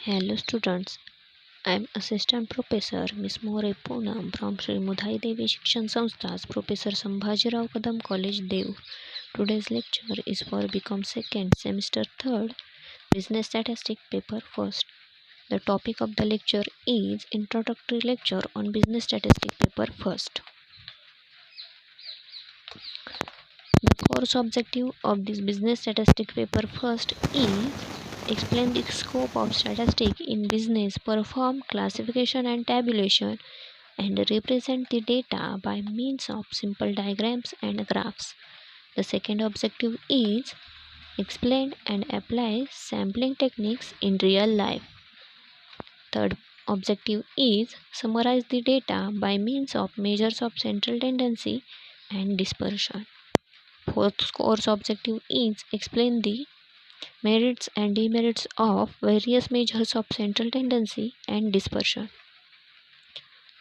Hello students, I am Assistant Professor Miss More Poonam from Sri Mudhai Devi Shikshan Sanstha's Professor Sambhajirao Kadam College Dev. Today's lecture is for BCom 2nd Semester 3rd Business Statistics Paper 1st. The topic of the lecture is Introductory Lecture on Business Statistics Paper 1st. The course objective of this Business Statistics Paper 1st is explain the scope of statistics in business, perform classification and tabulation, and represent the data by means of simple diagrams and graphs. The second objective is explain and apply sampling techniques in real life. Third objective is summarize the data by means of measures of central tendency and dispersion. Fourth course objective is explain the merits and demerits of various measures of central tendency and dispersion.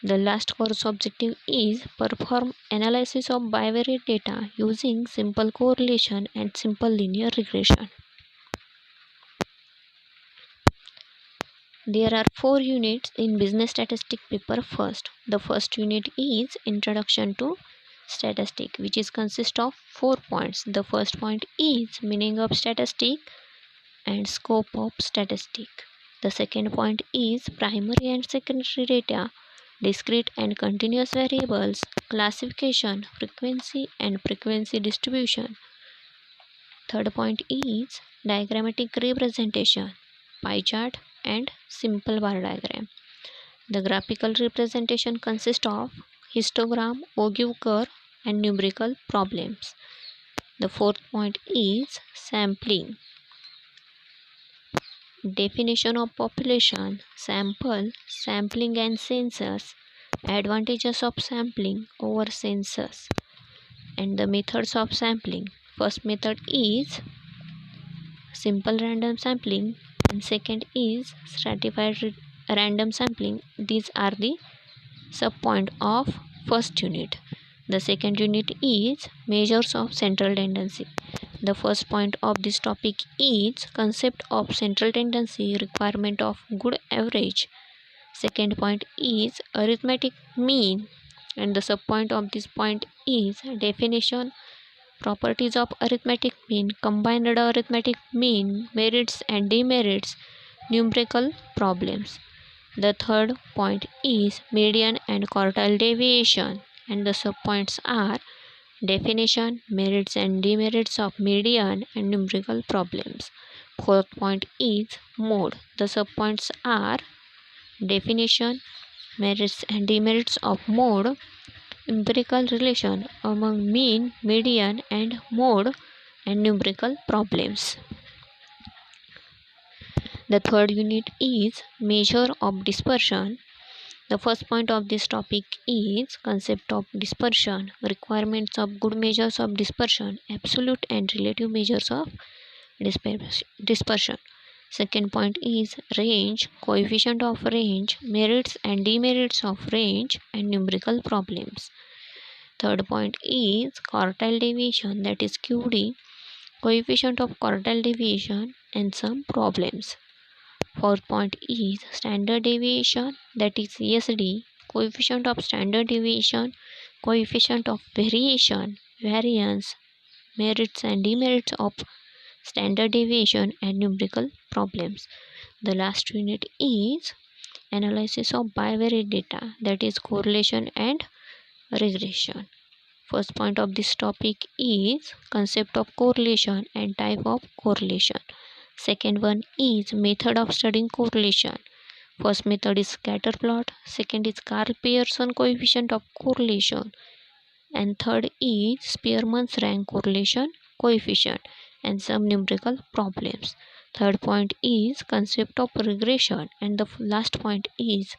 The last course objective is perform analysis of bivariate data using simple correlation and simple linear regression. There are 4 units in Business Statistics Paper 1st. The first unit is Introduction to Statistics, which is consist of 4 points. The first point is meaning of statistic and scope of statistic. The second point is primary and secondary data, discrete and continuous variables, classification, frequency and frequency distribution. Third point is diagrammatic representation, pie chart and simple bar diagram. The graphical representation consists of histogram, ogive curve and numerical problems. The fourth point is sampling. Definition of population, sample, sampling and census, advantages of sampling over census, and the methods of sampling. First method is simple random sampling and second is stratified random sampling. These are the subpoint of first unit. The second unit is measures of central tendency. The first point of this topic is concept of central tendency, requirement of good average. Second point is arithmetic mean, and the subpoint of this point is definition, properties of arithmetic mean, combined arithmetic mean, merits and demerits, numerical problems. The third point is median and quartile deviation, and the subpoints are definition, merits and demerits of median and numerical problems. Fourth point is mode. The subpoints are definition, merits and demerits of mode, empirical relation among mean, median and mode, and numerical problems. The third unit is measure of dispersion. The first point of this topic is concept of dispersion, requirements of good measures of dispersion, absolute and relative measures of dispersion. Second point is range, coefficient of range, merits and demerits of range, and numerical problems. Third point is quartile deviation, that is QD, coefficient of quartile deviation and some problems. Fourth point is standard deviation, that is SD, coefficient of standard deviation, coefficient of variation, variance, merits and demerits of standard deviation and numerical problems. The last unit is analysis of bivariate data, that is correlation and regression. First point of this topic is concept of correlation and type of correlation. Second one is method of studying correlation. First method is scatter plot, second is Karl Pearson coefficient of correlation, and third is Spearman's rank correlation coefficient and some numerical problems. Third point is concept of regression, and the last point is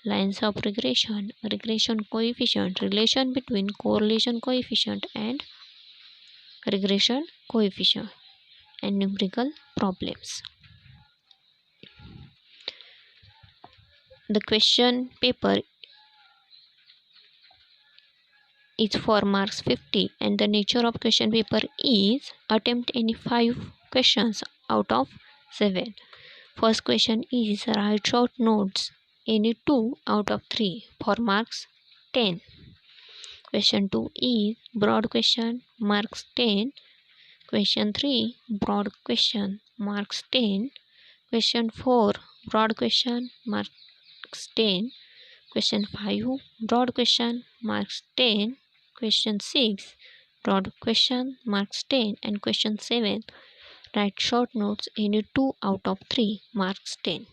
lines of regression, regression coefficient, relation between correlation coefficient and regression coefficient, and numerical problems. The question paper is for marks 50 and the nature of question paper is attempt any 5 questions out of 7. First question is write short notes any 2 out of 3 for marks 10. Question 2 is broad question marks 10. Question 3 broad question marks 10. Question 4 broad question marks 10. Question 5 broad question marks 10. Question 6 broad question marks 10. And question 7 write short notes any 2 out of 3 marks 10.